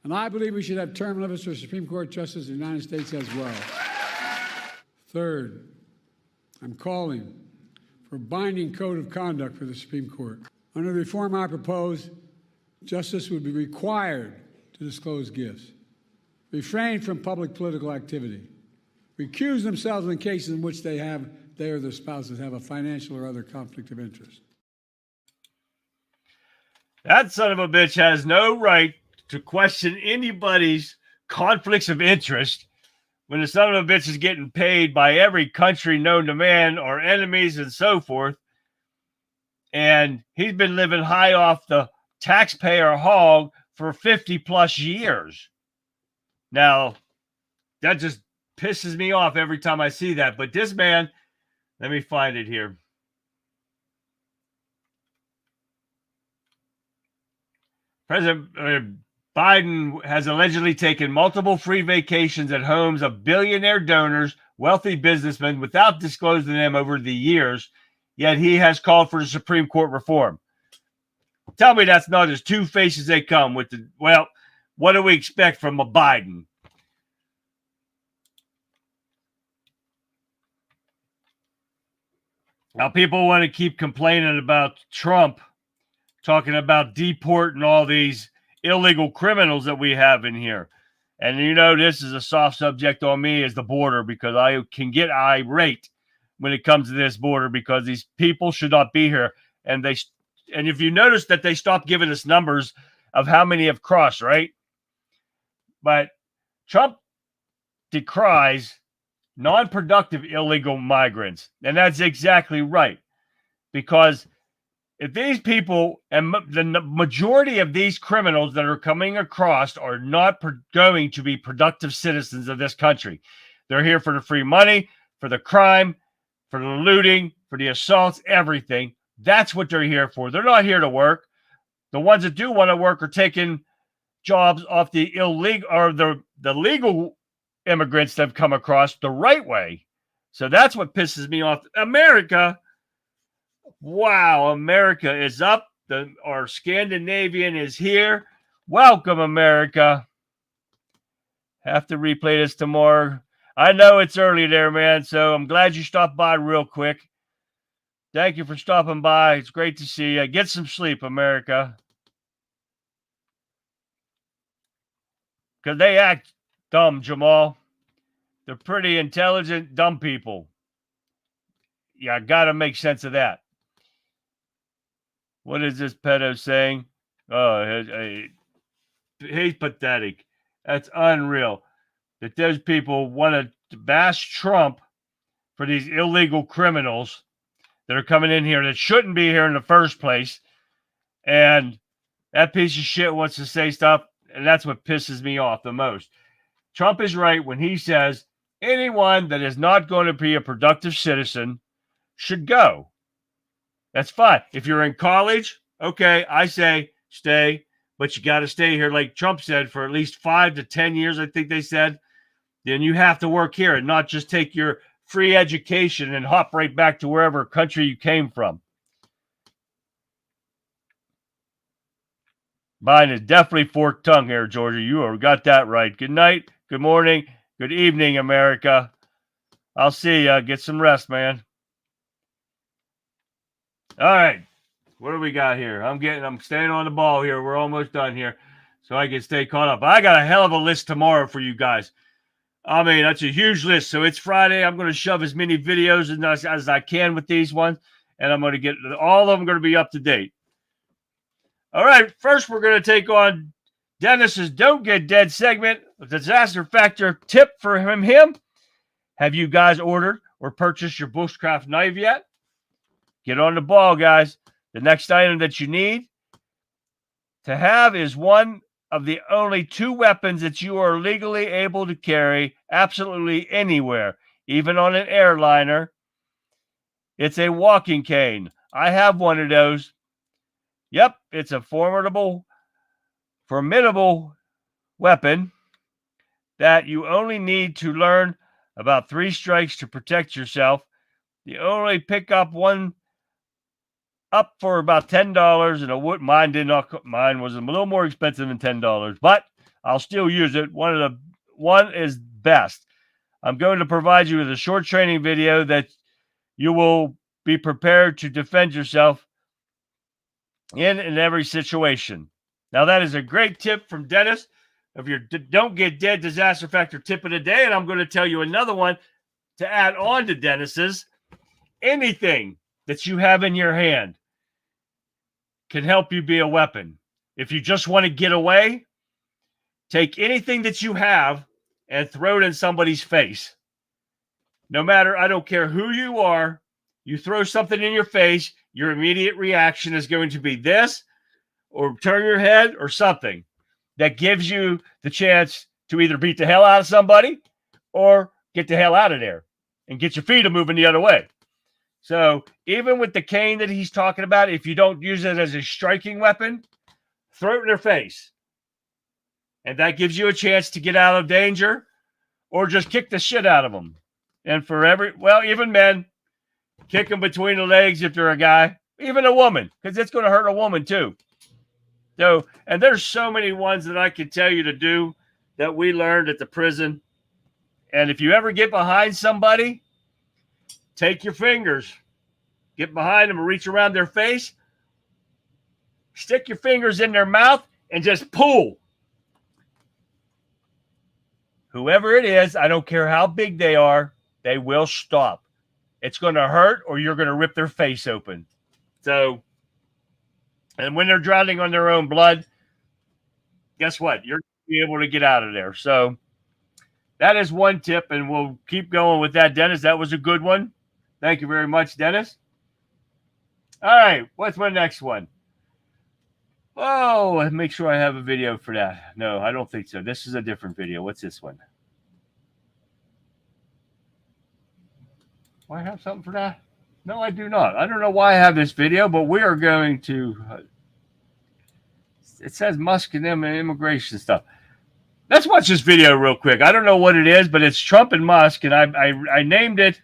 S18: And I believe we should have term limits for Supreme Court justices in the United States as well. Third, I'm calling for a binding code of conduct for the Supreme Court. Under the reform I propose, justice would be required to disclose gifts, refrain from public political activity, recuse themselves in cases in which they or their spouses have a financial or other conflict of interest.
S2: That son of a bitch has no right to question anybody's conflicts of interest when the son of a bitch is getting paid by every country known to man or enemies and so forth. And he's been living high off the taxpayer hog for 50 plus years. Now, that just pisses me off every time I see that. But this man, let me find it here. President Biden has allegedly taken multiple free vacations at homes of billionaire donors, wealthy businessmen, without disclosing them over the years, yet he has called for the Supreme Court reform. Tell me that's not as two-faced as they come with the, well, what do we expect from a Biden? Now, people want to keep complaining about Trump, talking about deporting all these illegal criminals that we have in here. And you know, this is a soft subject on me as the border, because I can get irate when it comes to this border, because these people should not be here. And if you notice that they stopped giving us numbers of how many have crossed, right? But Trump decries non-productive illegal migrants. And that's exactly right. Because if these people, and the majority of these criminals that are coming across are not going to be productive citizens of this country. They're here for the free money, for the crime, for the looting, for the assaults, everything. That's what they're here for. They're not here to work. The ones that do want to work are taking jobs off the illegal or the legal immigrants that have come across the right way. So that's what pisses me off. America, wow, America is up. Our Scandinavian is here. Welcome, America. Have to replay this tomorrow. I know it's early there, man, so I'm glad you stopped by real quick. Thank you for stopping by. It's great to see you. Get some sleep, America. Because they act dumb, Jamal. They're pretty intelligent, dumb people. Yeah, I got to make sense of that. What is this pedo saying? Oh, he's pathetic. That's unreal. That those people want to bash Trump for these illegal criminals that are coming in here that shouldn't be here in the first place. And that piece of shit wants to say stuff, and that's what pisses me off the most. Trump is right when he says anyone that is not going to be a productive citizen should go. That's fine. If you're in college, okay, I say stay, but you got to stay here, like Trump said, for at least 5 to 10 years, I think they said. Then you have to work here and not just take your free education and hop right back to wherever country you came from. Mine is definitely forked tongue here, Georgia. You got that right. Good night, good morning, good evening, America. I'll see ya. Get some rest, man. All right. What do we got here? I'm staying on the ball here. We're almost done here, so I can stay caught up. I got a hell of a list tomorrow for you guys. I mean, that's a huge list. So it's Friday. I'm going to shove as many videos as I can with these ones, and I'm going to get all of them going to be up to date. All right. First, we're going to take on Dennis's Don't Get Dead segment, a disaster factor tip for him. Have you guys ordered or purchased your bushcraft knife yet? Get on the ball, guys. The next item that you need to have is one of the only 2 weapons that you are legally able to carry absolutely anywhere, even on an airliner. It's a walking cane. I have one of those. Yep, it's a formidable weapon that you only need to learn about 3 strikes to protect yourself. You only pick up one up for about $10, and mine was a little more expensive than $10, but I'll still use it. One is best. I'm going to provide you with a short training video that you will be prepared to defend yourself in every situation. Now, that is a great tip from Dennis of your Don't Get Dead disaster factor tip of the day, and I'm going to tell you another one to add on to Dennis's. Anything that you have in your hand can help you be a weapon. If you just want to get away, take anything that you have and throw it in somebody's face. No matter, I don't care who you are, you throw something in your face, your immediate reaction is going to be this, or turn your head, or something that gives you the chance to either beat the hell out of somebody or get the hell out of there and get your feet moving the other way. So even with the cane that he's talking about, if you don't use it as a striking weapon, throw it in their face. And that gives you a chance to get out of danger or just kick the shit out of them. And even men, kick them between the legs if they're a guy, even a woman, because it's going to hurt a woman too. So, and there's so many ones that I can tell you to do that we learned at the prison. And if you ever get behind somebody, take your fingers, get behind them and reach around their face, stick your fingers in their mouth and just pull. Whoever it is, I don't care how big they are, they will stop. It's going to hurt or you're going to rip their face open. So, and when they're drowning on their own blood, guess what? You're going to be able to get out of there. So that is one tip, and we'll keep going with that, Dennis. That was a good one. Thank you very much, Dennis. All right, what's my next one? Oh, make sure I have a video for that. No, I don't think so. This is a different video. What's this one? Do I have something for that? No, I do not. I don't know why I have this video, but we are going to... it says Musk and them and immigration stuff. Let's watch this video real quick. I don't know what it is, but it's Trump and Musk, and I named it...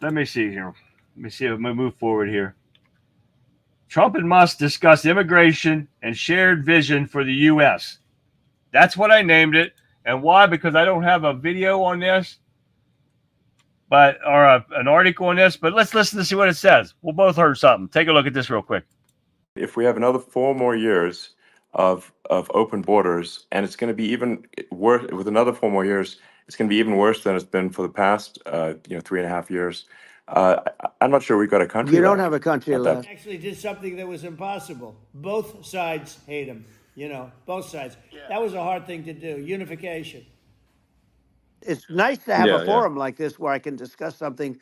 S2: Let me see here. Let me see if we move forward here. Trump and Musk discuss immigration and shared vision for the U.S. That's what I named it. And why? Because I don't have a video on this, or an article on this. But let's listen to see what it says. We'll both heard something. Take a look at this real quick.
S19: If we have another 4 more years of open borders, and it's going to be even worse with another 4 more years, it's going to be even worse than it's been for the past 3.5 years. I'm not sure we've got a country.
S9: You don't have a country
S19: left.
S9: left. Actually did something that was impossible. Both sides hate him. Both sides. Yeah. That was a hard thing to do. Unification. It's nice to have a forum like this where I can discuss something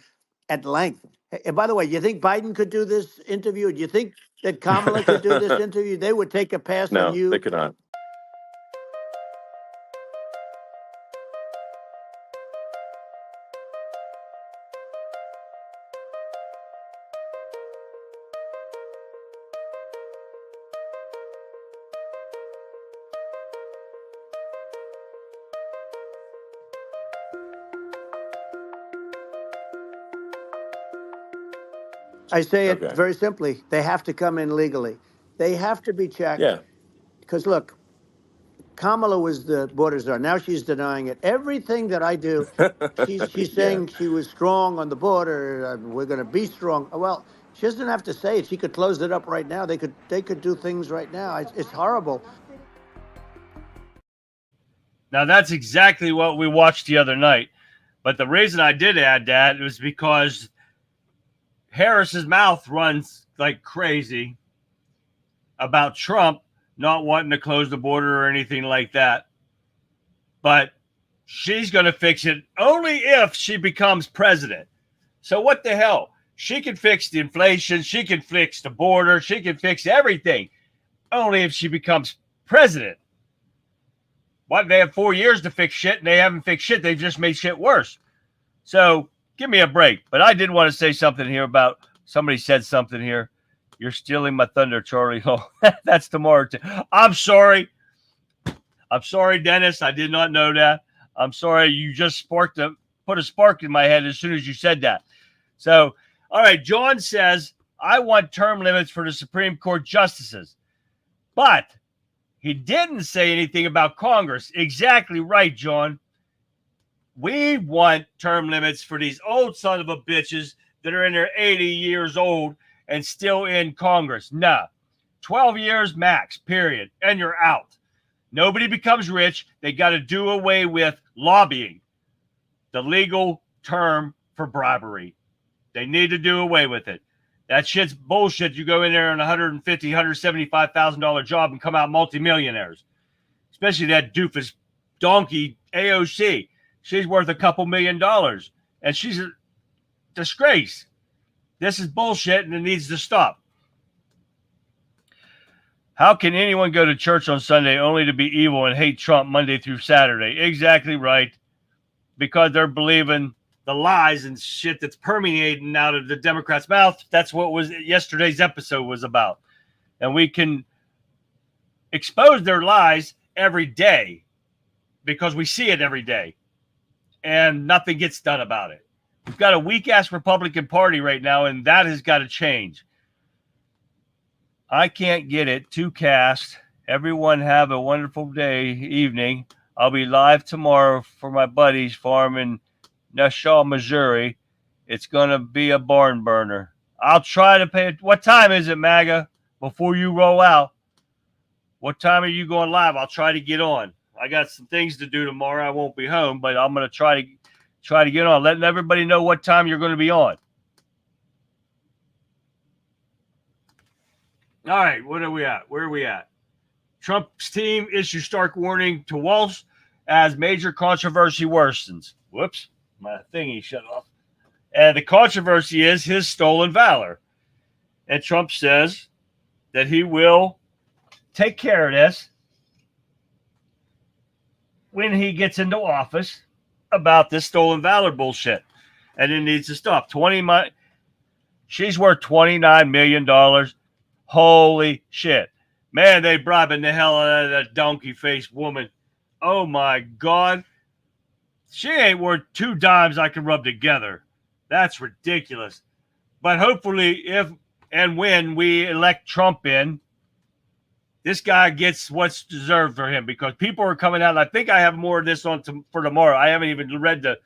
S9: at length. And by the way, you think Biden could do this interview? Do you think that Kamala could do this interview? They would take a pass on you.
S19: No, they could not.
S9: I say it very simply. They have to come in legally. They have to be checked.
S19: Yeah.
S9: Because look, Kamala was the border czar. Now she's denying it. Everything that I do, she's saying she was strong on the border. We're going to be strong. Well, she doesn't have to say it. She could close it up right now. They could do things right now. It's horrible.
S2: Now, that's exactly what we watched the other night. But the reason I did add that was because Harris's mouth runs like crazy about Trump not wanting to close the border or anything like that. But she's going to fix it only if she becomes president. So what the hell? She can fix the inflation. She can fix the border. She can fix everything only if she becomes president. What? They have 4 years to fix shit, and they haven't fixed shit. They've just made shit worse. So give me a break. But I did want to say something here about somebody said something here. You're stealing my thunder, Charlie. Oh, that's tomorrow. I'm sorry. I'm sorry, Dennis. I did not know that. I'm sorry. You just put a spark in my head as soon as you said that. So, all right. John says, I want term limits for the Supreme Court justices. But he didn't say anything about Congress. Exactly right, John. We want term limits for these old son of a bitches that are in their 80 years old and still in Congress. Nah, 12 years max, period. And you're out. Nobody becomes rich. They got to do away with lobbying, the legal term for bribery. They need to do away with it. That shit's bullshit. You go in there on $150,000, $175,000 job and come out multimillionaires. Especially that doofus donkey AOC. She's worth a couple $1 million. And she's a disgrace. This is bullshit and it needs to stop. How can anyone go to church on Sunday only to be evil and hate Trump Monday through Saturday? Exactly right. Because they're believing the lies and shit that's permeating out of the Democrats' mouth. That's what was yesterday's episode was about. And we can expose their lies every day because we see it every day. And nothing gets done about it. We've got a weak-ass Republican Party right now, and that has got to change. I can't get it. To cast. Everyone have a wonderful day, evening. I'll be live tomorrow for my buddy's farm in Nassau, Missouri. It's going to be a barn burner. I'll try to pay it. What time is it, MAGA? Before you roll out. What time are you going live? I'll try to get on. I got some things to do tomorrow. I won't be home, but I'm going to try to get on, letting everybody know what time you're going to be on. All right, what are we at? Where are we at? Trump's team issues stark warning to Walsh as major controversy worsens. Whoops, my thingy shut off. And the controversy is his stolen valor. And Trump says that he will take care of this when he gets into office about this stolen valor bullshit. And it needs to stop. She's worth $29 million. Holy shit. Man, they bribing the hell out of that donkey-faced woman. Oh, my God. She ain't worth 2 dimes I can rub together. That's ridiculous. But hopefully, if and when we elect Trump in, this guy gets what's deserved for him, because people are coming out. And I think I have more of this on for tomorrow. I haven't even read the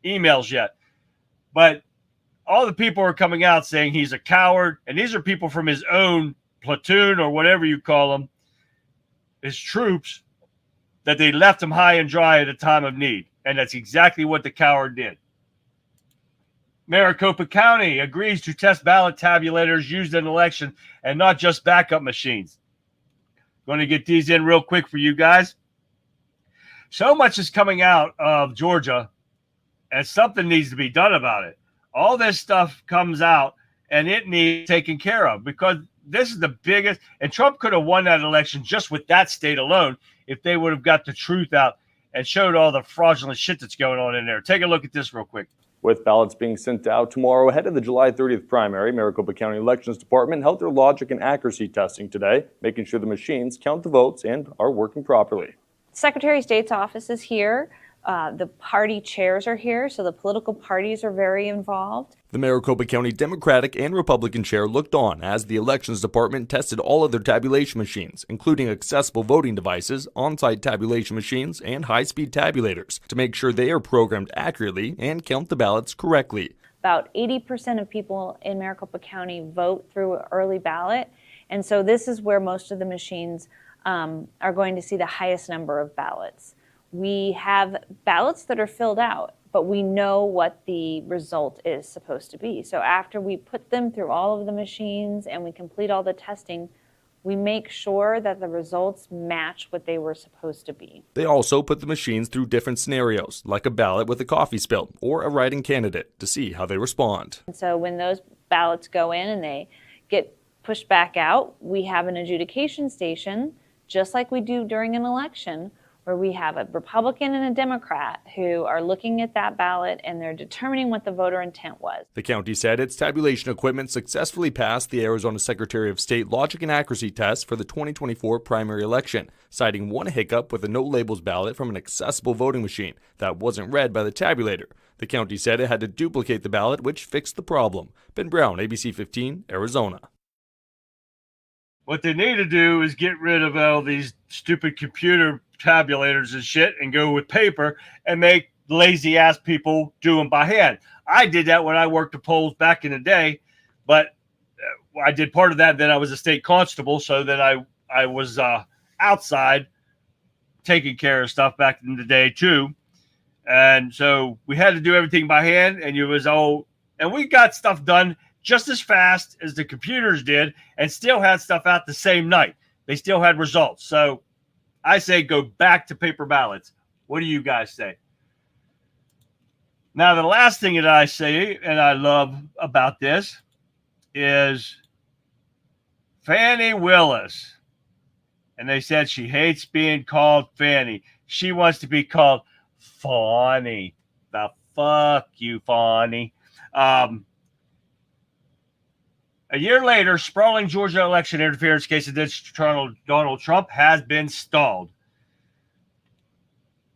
S2: emails yet. But all the people are coming out saying he's a coward. And these are people from his own platoon or whatever you call them, his troops, that they left him high and dry at a time of need. And that's exactly what the coward did. Maricopa County agrees to test ballot tabulators used in election and not just backup machines. Going to get these in real quick for you guys. So much is coming out of Georgia, and something needs to be done about it. All this stuff comes out, and it needs taken care of, because this is the biggest. And Trump could have won that election just with that state alone if they would have got the truth out and showed all the fraudulent shit that's going on in there. Take a look at this real quick.
S20: With ballots being sent out tomorrow ahead of the July 30th primary, Maricopa County Elections Department held their logic and accuracy testing today, making sure the machines count the votes and are working properly.
S21: Secretary of State's office is here. The party chairs are here, so the political parties are very involved.
S20: The Maricopa County Democratic and Republican chair looked on as the Elections Department tested all of their tabulation machines, including accessible voting devices, on-site tabulation machines, and high-speed tabulators, to make sure they are programmed accurately and count the ballots correctly.
S21: About 80% of people in Maricopa County vote through early ballot, and so this is where most of the machines are going to see the highest number of ballots. We have ballots that are filled out, but we know what the result is supposed to be. So after we put them through all of the machines and we complete all the testing, we make sure that the results match what they were supposed to be.
S20: They also put the machines through different scenarios, like a ballot with a coffee spill or a write-in candidate, to see how they respond.
S21: And so when those ballots go in and they get pushed back out, we have an adjudication station, just like we do during an election, where we have a Republican and a Democrat who are looking at that ballot and they're determining what the voter intent was.
S20: The county said its tabulation equipment successfully passed the Arizona Secretary of State logic and accuracy test for the 2024 primary election, citing one hiccup with a no-labels ballot from an accessible voting machine that wasn't read by the tabulator. The county said it had to duplicate the ballot, which fixed the problem. Ben Brown, ABC 15, Arizona.
S2: What they need to do is get rid of all these stupid computer tabulators and shit and go with paper and make lazy ass people do them by hand. I did that when I worked the polls back in the day, but I did part of that. Then I was a state constable, so then I was outside taking care of stuff back in the day too. And so we had to do everything by hand, and we got stuff done just as fast as the computers did, and still had stuff out the same night. They still had results. So I say go back to paper ballots. What do you guys say? Now, the last thing that I say, and I love about this, is Fannie Willis. And they said she hates being called Fannie. She wants to be called Fawny. The fuck you, Fawny. A year later, sprawling Georgia election interference case against Donald Trump has been stalled.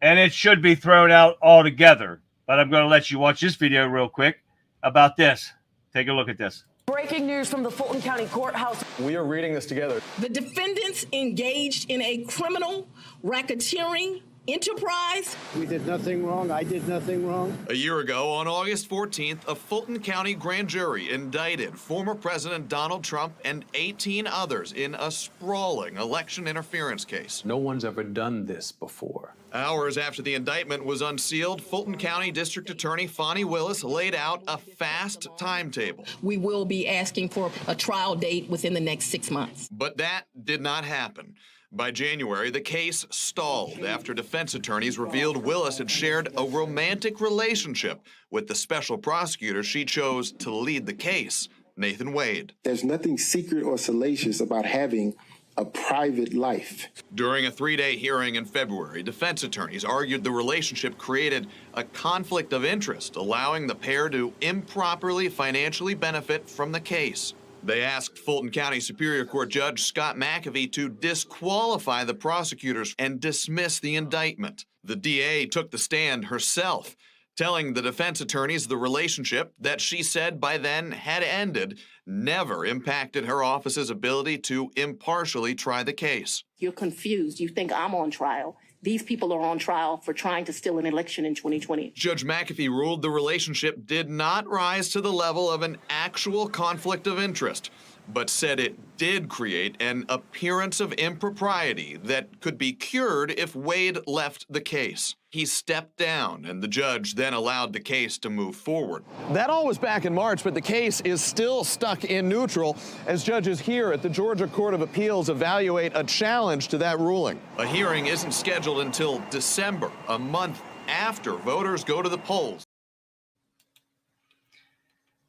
S2: And it should be thrown out altogether. But I'm going to let you watch this video real quick about this. Take a look at this.
S22: Breaking news from the Fulton County Courthouse.
S20: We are reading this together.
S22: The defendants engaged in a criminal racketeering
S1: enterprise.
S9: We did nothing wrong. I did nothing wrong.
S3: A year ago, on August 14th, a Fulton County grand jury indicted former President Donald Trump and 18 others in a sprawling election interference case.
S23: No one's ever done this before.
S3: Hours after the indictment was unsealed, Fulton County District Attorney Fonnie Willis laid out a fast timetable.
S1: We will be asking for a trial date within the next 6 months.
S3: But that did not happen. By January, the case stalled after defense attorneys revealed Willis had shared a romantic relationship with the special prosecutor she chose to lead the case, Nathan Wade.
S24: There's nothing secret or salacious about having a private life.
S3: During a 3-day hearing in February, defense attorneys argued the relationship created a conflict of interest, allowing the pair to improperly financially benefit from the case. They asked Fulton County Superior Court Judge Scott McAfee to disqualify the prosecutors and dismiss the indictment. The DA took the stand herself, telling the defense attorneys the relationship that she said by then had ended never impacted her office's ability to impartially try the case.
S1: You're confused. You think I'm on trial. These people are on trial for trying to steal an election in 2020.
S3: Judge McAfee ruled the relationship did not rise to the level of an actual conflict of interest, but said it did create an appearance of impropriety that could be cured if Wade left the case. He stepped down, and the judge then allowed the case to move forward.
S25: That all was back in March, but the case is still stuck in neutral as judges here at the Georgia Court of Appeals evaluate a challenge to that ruling.
S3: A hearing isn't scheduled until December, a month after voters go to the polls.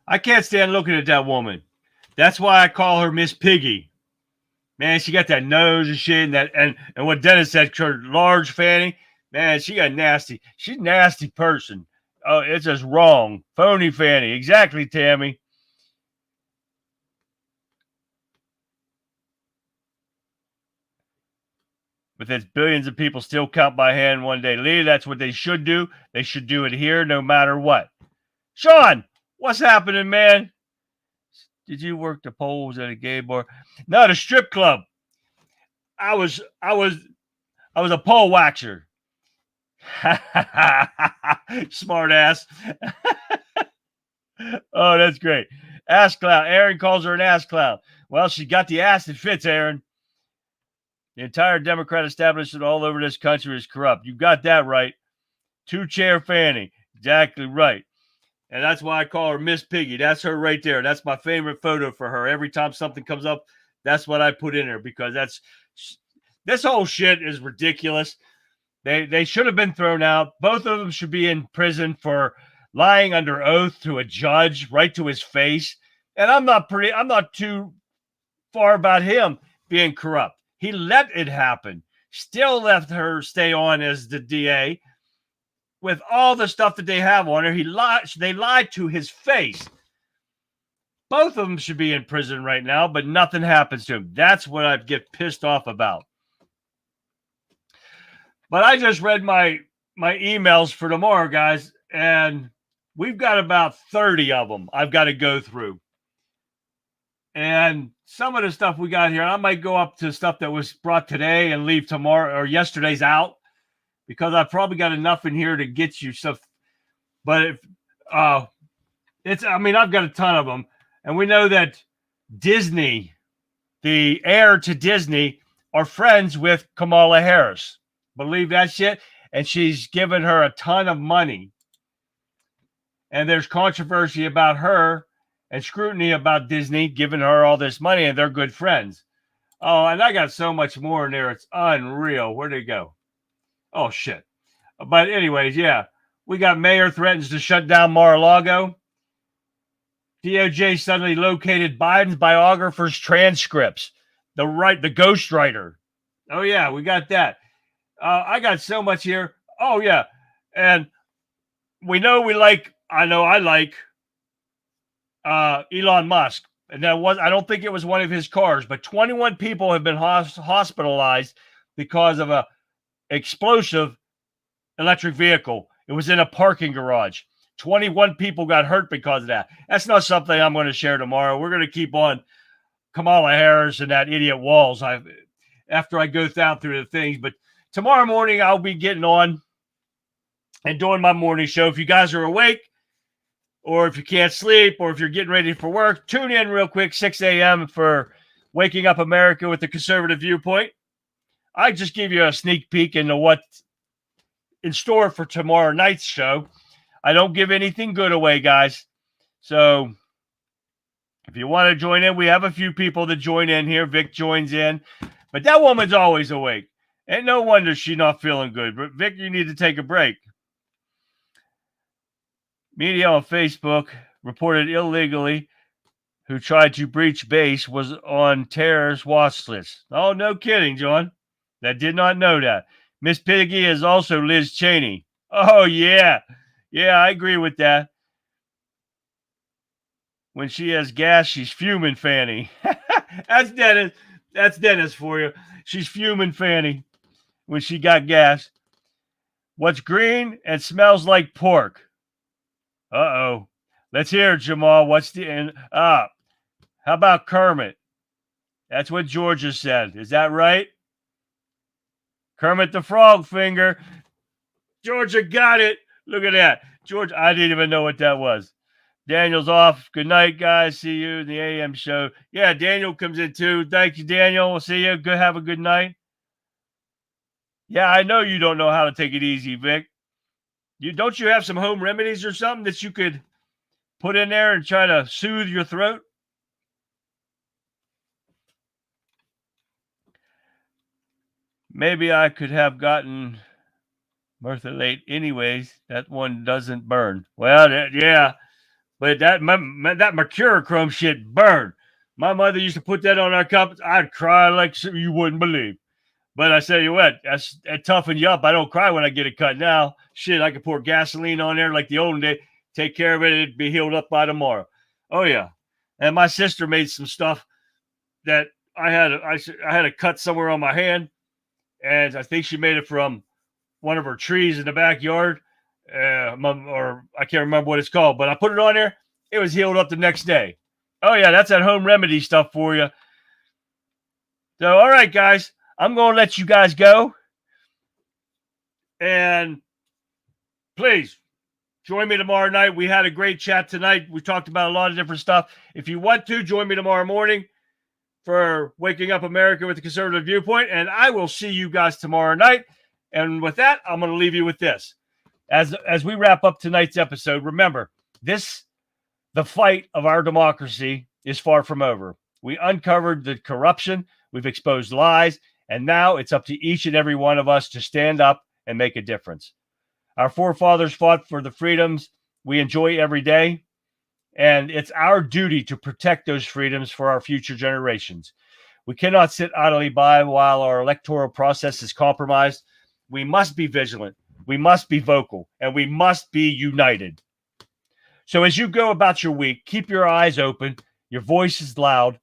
S2: I can't stand looking at that woman. That's why I call her Miss Piggy. Man, she got that nose and shit, and that and what Dennis said, her large fanny. Man, she got nasty. She's a nasty person. Oh, it's just wrong. Phony fanny. Exactly, Tammy. But there's billions of people still count by hand one day. Lee, that's what they should do. They should do it here no matter what. Sean, what's happening, man? Did you work the polls at a gay bar? No, the strip club. I was a pole waxer. Smart ass. Oh, that's great. Ass clown. Aaron calls her an ass clown. Well, she got the ass that fits, Aaron. The entire Democrat establishment all over this country is corrupt. You got that right. Two-chair fanny. Exactly right. And that's why I call her Miss Piggy. That's her right there. That's my favorite photo for her. Every time something comes up, that's what I put in her because this whole shit is ridiculous. They should have been thrown out. Both of them should be in prison for lying under oath to a judge right to his face. And I'm not too far about him being corrupt. He let it happen. Still left her stay on as the DA. With all the stuff that they have on her, they lied to his face. Both of them should be in prison right now, but nothing happens to him. That's what I get pissed off about. But I just read my emails for tomorrow, guys, and we've got about 30 of them I've got to go through. And some of the stuff we got here, I might go up to stuff that was brought today and leave tomorrow or yesterday's out. Because I've probably got enough in here to get you stuff. But I've got a ton of them. And we know that Disney, the heir to Disney, are friends with Kamala Harris. Believe that shit? And she's given her a ton of money. And there's controversy about her and scrutiny about Disney giving her all this money, and they're good friends. Oh, and I got so much more in there. It's unreal. Where'd it go? Oh, shit. But anyways, yeah. We got mayor threatens to shut down Mar-a-Lago. DOJ suddenly located Biden's biographer's transcripts. The ghostwriter. Oh, yeah, we got that. I got so much here. Oh, yeah. And we know I like Elon Musk. And I don't think it was one of his cars, but 21 people have been hospitalized because of a explosive electric vehicle. It was in a parking garage. 21 people got hurt because of that. That's not something I'm going to share tomorrow. We're going to keep on Kamala Harris and that idiot Walz after I go down through the things. But tomorrow morning I'll be getting on and doing my morning show. If you guys are awake, or if you can't sleep, or if you're getting ready for work, tune in real quick, 6 a.m. for Waking Up America with the Conservative Viewpoint. I just give you a sneak peek into what's in store for tomorrow night's show. I don't give anything good away, guys. So if you want to join in, we have a few people that join in here. Vic joins in, but that woman's always awake. And no wonder she's not feeling good. But Vic, you need to take a break. Media on Facebook reported illegally who tried to breach base was on terrorist watch list. Oh, no kidding, John. That did not know that. Miss Piggy is also Liz Cheney. Oh, yeah. Yeah, I agree with that. When she has gas, she's fuming Fanny. That's Dennis. That's Dennis for you. She's fuming Fanny when she got gas. What's green and smells like pork? Uh-oh. Let's hear it, Jamal. What's the end? How about Kermit? That's what Georgia said. Is that right? Kermit the Frog Finger. Georgia got it. Look at that. George, I didn't even know what that was. Daniel's off. Good night, guys. See you in the AM show. Yeah, Daniel comes in too. Thank you, Daniel. We'll see you. Have a good night. Yeah, I know you don't know how to take it easy, Vic. Don't you have some home remedies or something that you could put in there and try to soothe your throat? Maybe I could have gotten Martha late anyways. That one doesn't burn. Well, yeah. But that mercurochrome shit burned. My mother used to put that on our cups. I'd cry like you wouldn't believe. But I tell you what, that toughened you up. I don't cry when I get a cut now. Shit, I could pour gasoline on there like the old day. Take care of it. It'd be healed up by tomorrow. Oh, yeah. And my sister made some stuff that I had a cut somewhere on my hand. And I think she made it from one of her trees in the backyard. Or I can't remember what it's called. But I put it on there. It was healed up the next day. Oh, yeah, that's that home remedy stuff for you. So, all right, guys. I'm going to let you guys go. And please join me tomorrow night. We had a great chat tonight. We talked about a lot of different stuff. If you want to, join me tomorrow morning for Waking Up America with the Conservative Viewpoint. And I will see you guys tomorrow night. And with that, I'm going to leave you with this. As we wrap up tonight's episode, remember, the fight of our democracy is far from over. We uncovered the corruption. We've exposed lies. And now it's up to each and every one of us to stand up and make a difference. Our forefathers fought for the freedoms we enjoy every day, and it's our duty to protect those freedoms for our future generations. We cannot sit idly by while our electoral process is compromised. We must be vigilant, we must be vocal, and we must be united. So as you go about your week, keep your eyes open, your voice is loud,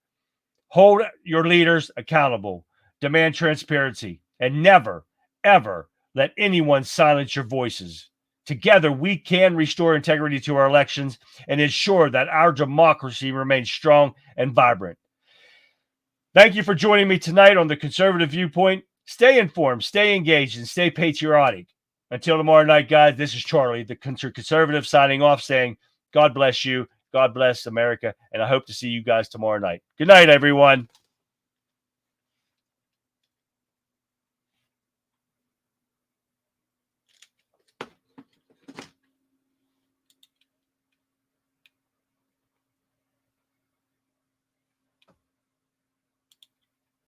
S2: hold your leaders accountable. Demand transparency, and never, ever let anyone silence your voices. Together, we can restore integrity to our elections and ensure that our democracy remains strong and vibrant. Thank you for joining me tonight on the Conservative Viewpoint. Stay informed, stay engaged, and stay patriotic. Until tomorrow night, guys, this is Charlie, the Conservative, signing off, saying, God bless you, God bless America, and I hope to see you guys tomorrow night. Good night, everyone.